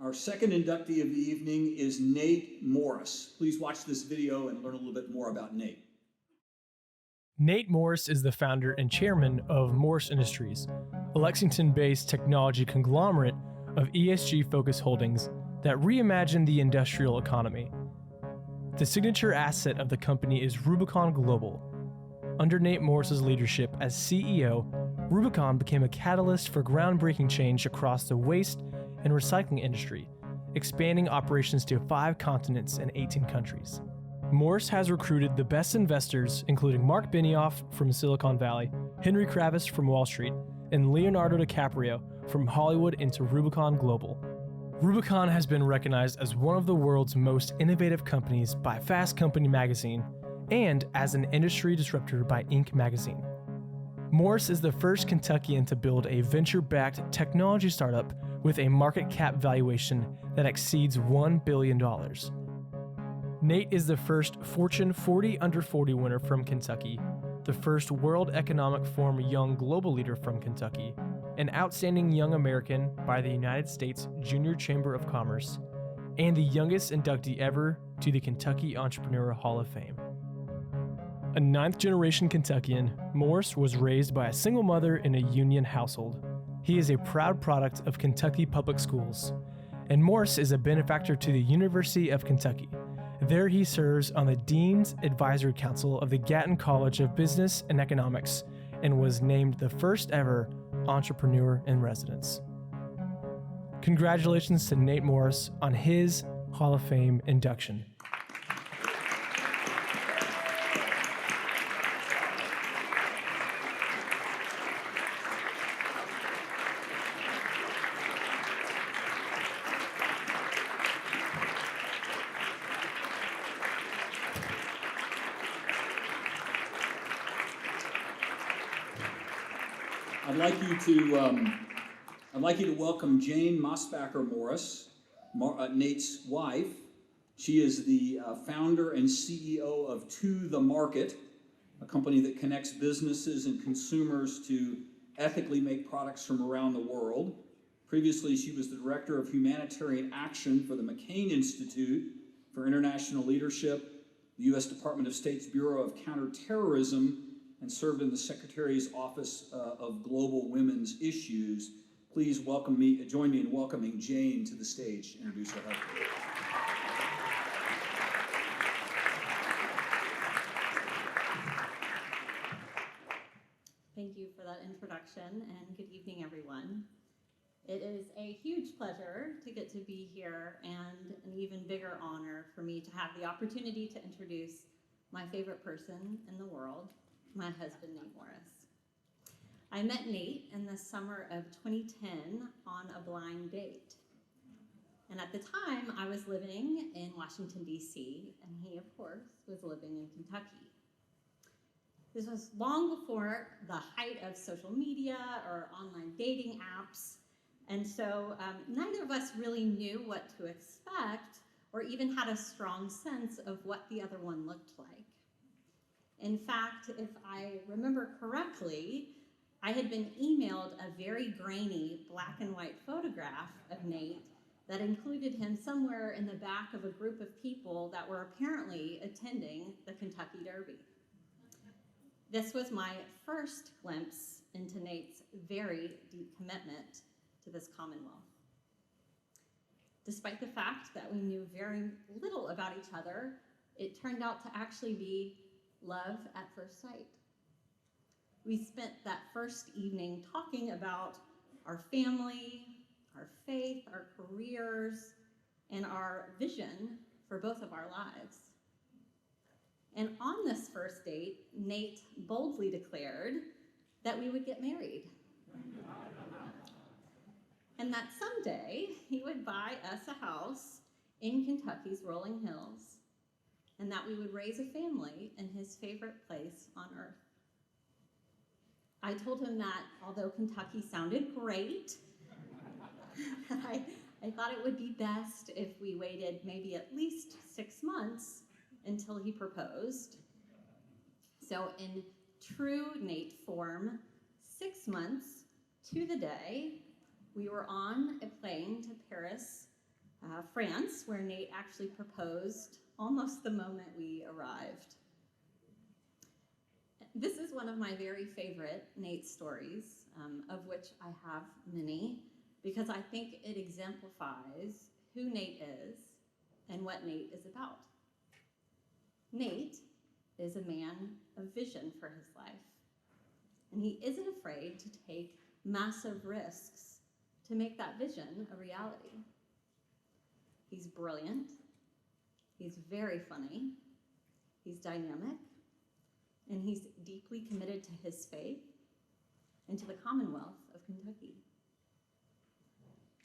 Our second inductee of the evening is Nate Morris. Please watch this video and learn a little bit more about Nate. Nate Morris is the founder and chairman of Morris Industries, a Lexington-based technology conglomerate of ESG-focused holdings that reimagine the industrial economy. The signature asset of the company is Rubicon Global. Under Nate Morris's leadership as CEO, Rubicon became a catalyst for groundbreaking change across the waste and recycling industry, expanding operations to 5 continents and 18 countries. Morris has recruited the best investors, including Mark Benioff from Silicon Valley, Henry Kravis from Wall Street, and Leonardo DiCaprio from Hollywood into Rubicon Global. Rubicon has been recognized as one of the world's most innovative companies by Fast Company magazine and as an industry disruptor by Inc. magazine. Morris is the first Kentuckian to build a venture-backed technology startup with a market cap valuation that exceeds $1 billion. Nate is the first Fortune 40 Under 40 winner from Kentucky, the first World Economic Forum Young Global Leader from Kentucky, an outstanding young American by the United States Junior Chamber of Commerce, and the youngest inductee ever to the Kentucky Entrepreneurial Hall of Fame. A 9th-generation Kentuckian, Morris was raised by a single mother in a union household. He is a proud product of Kentucky Public Schools, and Morris is a benefactor to the University of Kentucky. There he serves on the Dean's Advisory Council of the Gatton College of Business and Economics and was named the first ever entrepreneur in residence. Congratulations to Nate Morris on his Hall of Fame induction. I'd like you to welcome Jane Mosbacher Morris, Nate's wife. She is the founder and CEO of To The Market, a company that connects businesses and consumers to ethically make products from around the world. Previously, she was the director of humanitarian action for the McCain Institute for International Leadership, the U.S. Department of State's Bureau of Counterterrorism, and served in the Secretary's Office of Global Women's Issues. Please join me in welcoming Jane to the stage to introduce her husband. Thank you for that introduction, and good evening, everyone. It is a huge pleasure to get to be here, and an even bigger honor for me to have the opportunity to introduce my favorite person in the world, my husband, Nate Morris. I met Nate in the summer of 2010 on a blind date. And at the time, I was living in Washington, D.C., and he, of course, was living in Kentucky. This was long before the height of social media or online dating apps, and so neither of us really knew what to expect or even had a strong sense of what the other one looked like. In fact, if I remember correctly, I had been emailed a very grainy black and white photograph of Nate that included him somewhere in the back of a group of people that were apparently attending the Kentucky Derby. This was my first glimpse into Nate's very deep commitment to this Commonwealth. Despite the fact that we knew very little about each other, it turned out to actually be love at first sight. We spent that first evening talking about our family, our faith, our careers, and our vision for both of our lives. And on this first date, Nate boldly declared that we would get married. And that someday he would buy us a house in Kentucky's rolling hills, and that we would raise a family in his favorite place on earth. I told him that although Kentucky sounded great, I thought it would be best if we waited maybe at least 6 months until he proposed. So in true Nate form, 6 months to the day, we were on a plane to Paris France, where Nate actually proposed almost the moment we arrived. This is one of my very favorite Nate stories, of which I have many, because I think it exemplifies who Nate is and what Nate is about. Nate is a man of vision for his life, and he isn't afraid to take massive risks to make that vision a reality. He's brilliant, he's very funny, he's dynamic, and he's deeply committed to his faith and to the Commonwealth of Kentucky.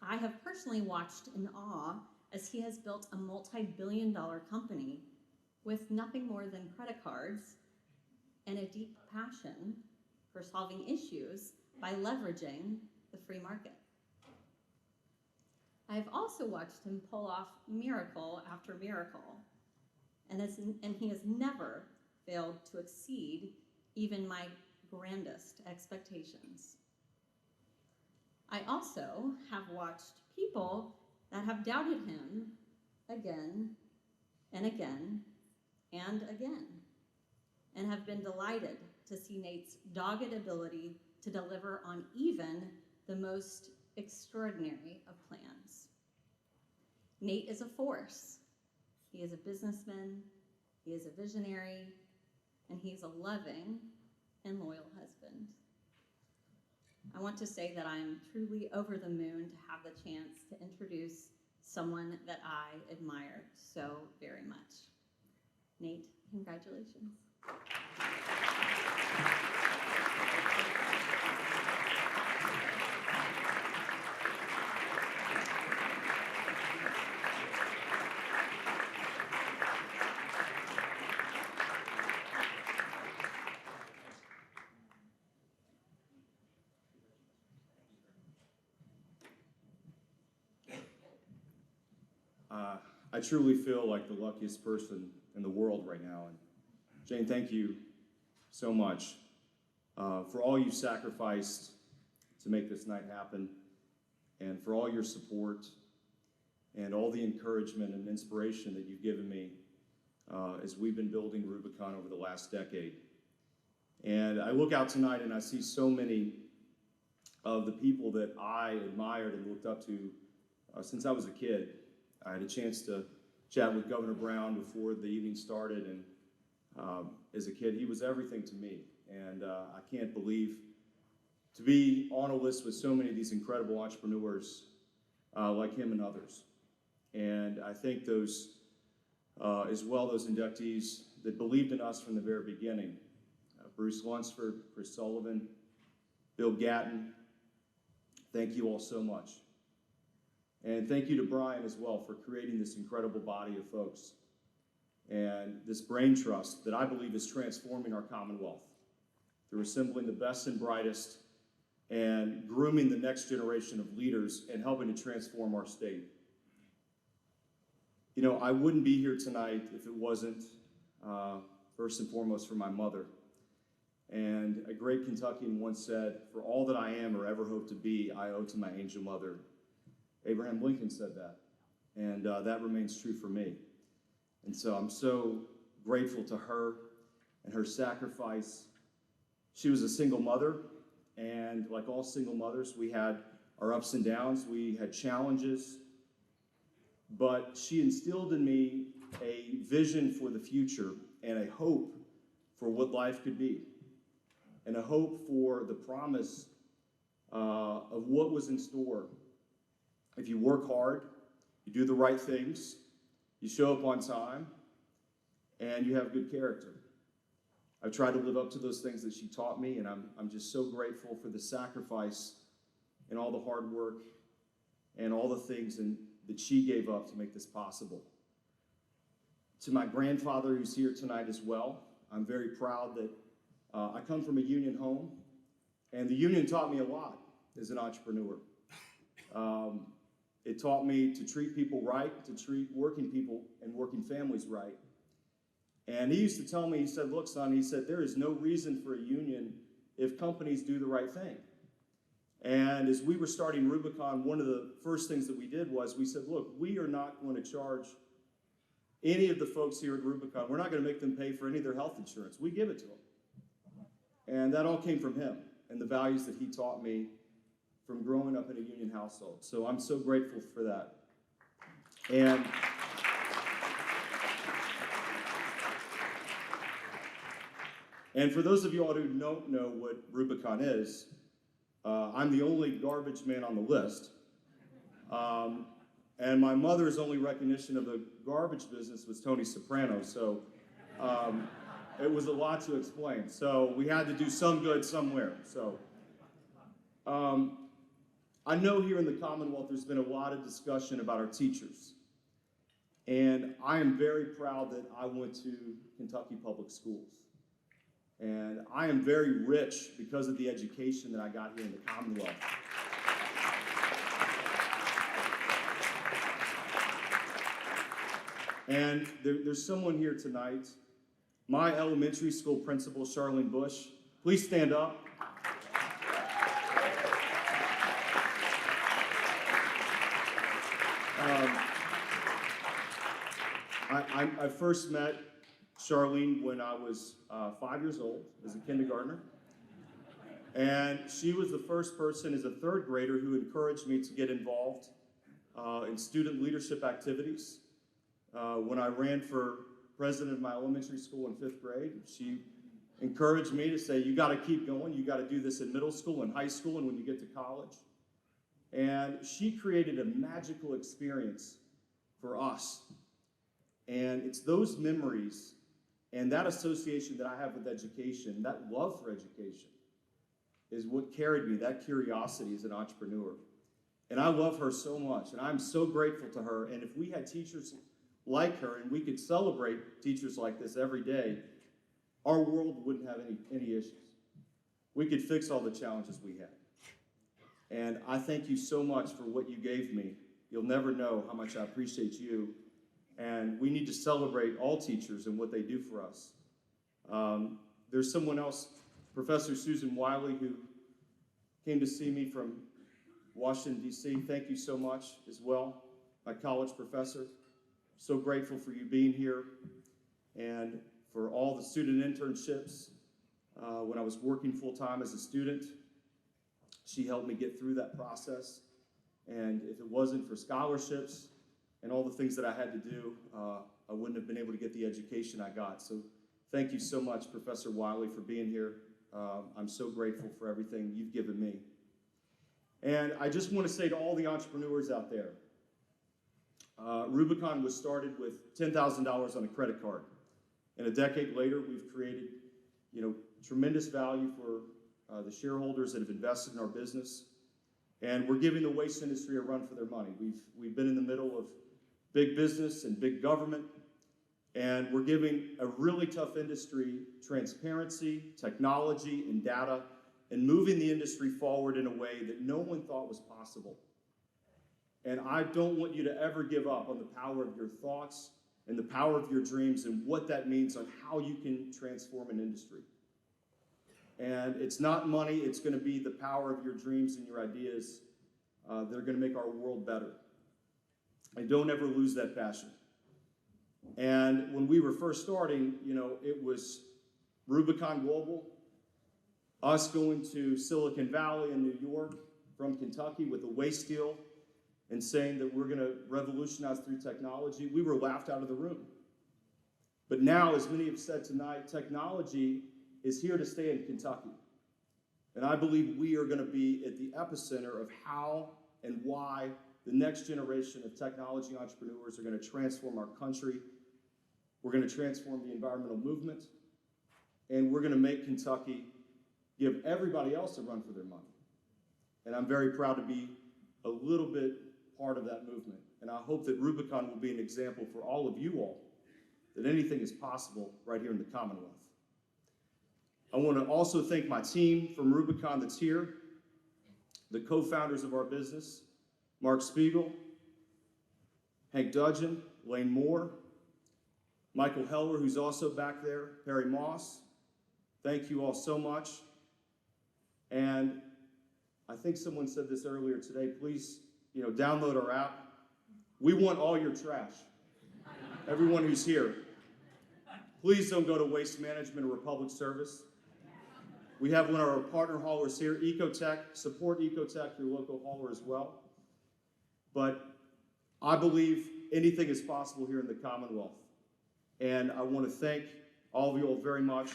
I have personally watched in awe as he has built a multi-billion-dollar company with nothing more than credit cards and a deep passion for solving issues by leveraging the free market. I've also watched him pull off miracle after miracle, and he has never failed to exceed even my grandest expectations. I also have watched people that have doubted him again and again and again, and have been delighted to see Nate's dogged ability to deliver on even the most extraordinary of plans. Nate is a force. He is a businessman, he is a visionary, and he's a loving and loyal husband. I want to say that I'm truly over the moon to have the chance to introduce someone that I admire so very much. Nate, congratulations. I truly feel like the luckiest person in the world right now. And Jane, thank you so much for all you've sacrificed to make this night happen, and for all your support and all the encouragement and inspiration that you've given me as we've been building Rubicon over the last decade. And I look out tonight and I see so many of the people that I admired and looked up to since I was a kid. I had a chance to chat with Governor Brown before the evening started, and as a kid, he was everything to me. And I can't believe to be on a list with so many of these incredible entrepreneurs like him and others. And I think those, as well, those inductees that believed in us from the very beginning, Bruce Lunsford, Chris Sullivan, Bill Gatton, thank you all so much. And thank you to Brian as well for creating this incredible body of folks and this brain trust that I believe is transforming our Commonwealth through assembling the best and brightest and grooming the next generation of leaders and helping to transform our state. You know, I wouldn't be here tonight if it wasn't, first and foremost, for my mother. And a great Kentuckian once said, "For all that I am or ever hope to be, I owe to my angel mother." Abraham Lincoln said that, and that remains true for me. And so I'm so grateful to her and her sacrifice. She was a single mother, and like all single mothers, we had our ups and downs, we had challenges, but she instilled in me a vision for the future and a hope for what life could be, and a hope for the promise of what was in store. If you work hard, you do the right things, you show up on time, and you have good character. I've tried to live up to those things that she taught me, and I'm just so grateful for the sacrifice and all the hard work and all the things that she gave up to make this possible. To my grandfather, who's here tonight as well, I'm very proud that I come from a union home, and the union taught me a lot as an entrepreneur. It taught me to treat people right, to treat working people and working families right. And he used to tell me, he said, "Look, son," he said, "there is no reason for a union if companies do the right thing." And as we were starting Rubicon, one of the first things that we did was we said, look, we are not going to charge any of the folks here at Rubicon. We're not going to make them pay for any of their health insurance. We give it to them. And that all came from him and the values that he taught me from growing up in a union household. So I'm so grateful for that. And for those of you all who don't know what Rubicon is, I'm the only garbage man on the list. And my mother's only recognition of the garbage business was Tony Soprano. So it was a lot to explain. So we had to do some good somewhere. So I know here in the Commonwealth there's been a lot of discussion about our teachers. And I am very proud that I went to Kentucky Public Schools. And I am very rich because of the education that I got here in the Commonwealth. And there's someone here tonight, my elementary school principal, Charlene Bush. Please stand up. I first met Charlene when I was 5 years old as a kindergartner. And she was the first person as a third grader who encouraged me to get involved in student leadership activities. When I ran for president of my elementary school in 5th grade, she encouraged me to say, you got to keep going. You got to do this in middle school and high school and when you get to college. And she created a magical experience for us. And it's those memories and that association that I have with education, that love for education, is what carried me, that curiosity as an entrepreneur. And I love her so much, and I'm so grateful to her. And if we had teachers like her, and we could celebrate teachers like this every day, our world wouldn't have any issues. We could fix all the challenges we had. And I thank you so much for what you gave me. You'll never know how much I appreciate you. And we need to celebrate all teachers and what they do for us. There's someone else, Professor Susan Wiley, who came to see me from Washington, D.C. Thank you so much as well, my college professor. So grateful for you being here and for all the student internships. When I was working full-time as a student, she helped me get through that process. And if it wasn't for scholarships and all the things that I had to do, I wouldn't have been able to get the education I got. So thank you so much, Professor Wiley, for being here. I'm so grateful for everything you've given me. And I just want to say to all the entrepreneurs out there, Rubicon was started with $10,000 on a credit card. And a decade later, we've created, tremendous value for the shareholders that have invested in our business. And we're giving the waste industry a run for their money. We've been in the middle of big business and big government, and we're giving a really tough industry transparency, technology, and data, and moving the industry forward in a way that no one thought was possible. And I don't want you to ever give up on the power of your thoughts and the power of your dreams and what that means on how you can transform an industry. And it's not money, it's going to be the power of your dreams and your ideas that are going to make our world better. And don't ever lose that passion. And when we were first starting, it was Rubicon Global, us going to Silicon Valley in New York from Kentucky with a waste deal and saying that we're going to revolutionize through technology. We were laughed out of the room. But now, as many have said tonight, technology is here to stay in Kentucky. And I believe we are going to be at the epicenter of how and why the next generation of technology entrepreneurs are going to transform our country. We're going to transform the environmental movement. And we're going to make Kentucky give everybody else a run for their money. And I'm very proud to be a little bit part of that movement. And I hope that Rubicon will be an example for all of you all, that anything is possible right here in the Commonwealth. I want to also thank my team from Rubicon that's here, the co-founders of our business, Mark Spiegel, Hank Dudgeon, Lane Moore, Michael Heller, who's also back there, Perry Moss. Thank you all so much. And I think someone said this earlier today, please, download our app. We want all your trash. Everyone who's here, please don't go to Waste Management or Republic Service. We have one of our partner haulers here, Ecotech. Support Ecotech, your local hauler as well. But I believe anything is possible here in the Commonwealth. And I want to thank all of you all very much.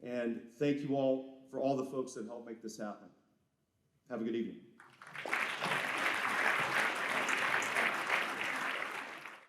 And thank you all for all the folks that helped make this happen. Have a good evening.